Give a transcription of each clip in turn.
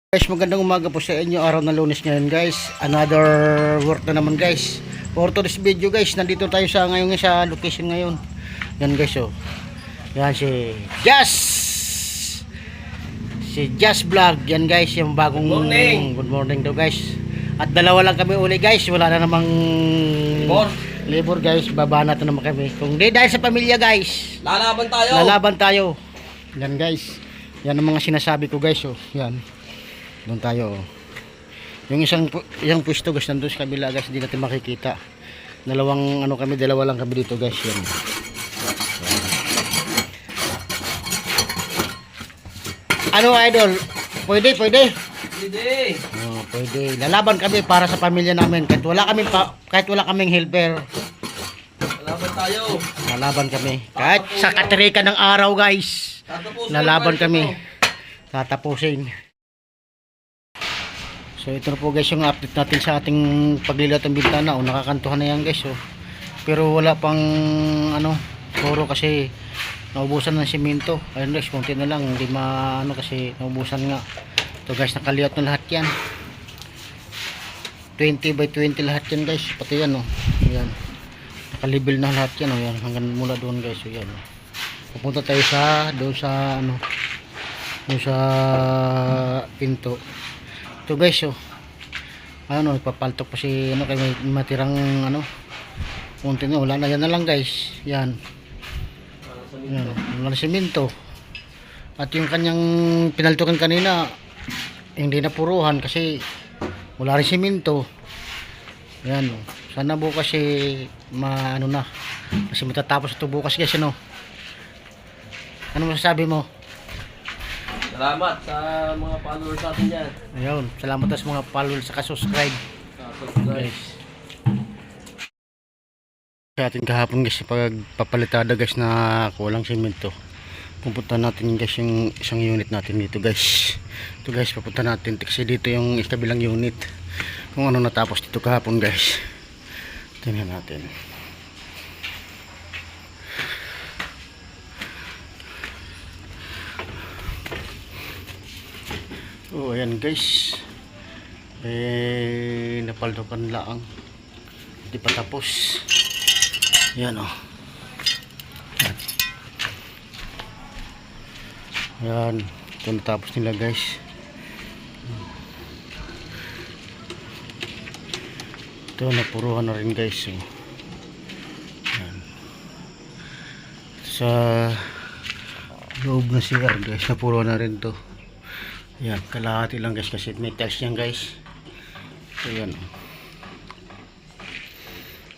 Guys, magandang umaga po sa inyo. Araw ng Lunes ngayon guys. Another work na naman guys. For today's video guys, nandito tayo sa ngayon sa location ngayon. Yan guys oh. Yan si Jazz. Si Jazz Vlog. Yan guys, yung bagong good morning daw guys. At dalawa lang kami uli guys. Wala na namang labor guys. Baba na naman kami. Kung di dahil sa pamilya guys. Lalaban tayo. Lalaban tayo. Yan guys. Yan ang mga sinasabi ko guys oh. Yan. Doon tayo oh. Yung isang pwesto guys nandun sa kabila guys, hindi natin makikita. Dalawang ano kami, dalawa lang kami dito guys. Yan. Ano idol? Pwede? Pwede. Oh, pwede. Lalaban kami para sa pamilya namin. Kahit wala kaming helper. Lalaban tayo. Lalaban kami. Kahit sa katrika ng araw guys. Lalaban kami. Tatapusin. So ito na po guys yung update natin sa ating paglilat ng bintana. Nakakantuhan na yan guys oh. Pero wala pang ano, puro kasi naubusan ng simento. Ayun guys, konti na lang, hindi maano kasi naubusan nga. Ito guys, nakaliat na lahat yan. 20 by 20 lahat yan guys. Pati yan oh. Yan. Nakalibel na lahat yan oh. Yan. Hanggang mula doon guys oh. Yan oh. Pupunta tayo doon sa ano, doon sa pinto. Ito guys oh. Ano, ipapaltok pa si ano, kay may matirang ano. Konti na, wala na yan na lang guys. Yan. Yan, wala na simento. At yung kanyang pinaltokan kanina, hindi na puruhan kasi wala rin simento. Yan oh. Sana bukas maano na. Kasi matatapos ito bukas guys ano. Ano masasabi mo? Salamat sa mga followers natin dyan. Ayun, salamat sa mga followers sa subscribe. Guys. Sa ating kahapon guys, pagpapalitada guys na kulang simento. Pupunta natin guys yung isang unit natin dito guys. Ito guys, pupunta natin kasi dito yung kabilang unit. Kung ano natapos dito kahapon guys. Tingnan natin. Oh, ayan guys. Napaldokan lang. Hindi pa tapos. Ayan oh. Ayan. Ito natapos nila guys. Ito napuruhan na rin guys. Oh. Ayan. Sa loob na CR guys, napuruhan na rin to. Yan, kalahati lang guys kasi may tiles yan guys. So yan.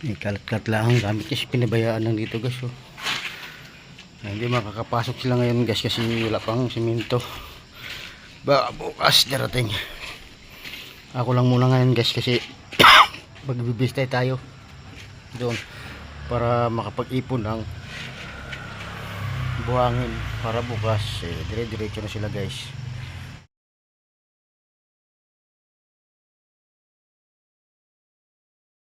May kalat-kalat lang gamit kasi pinabayaan lang dito guys. Oh. Hindi makakapasok sila ngayon guys kasi wala pang simento. Baka bukas darating. Ako lang muna ngayon guys kasi magbibistay tayo doon para makapag-ipon ng buhangin para bukas dire-diretso na sila guys.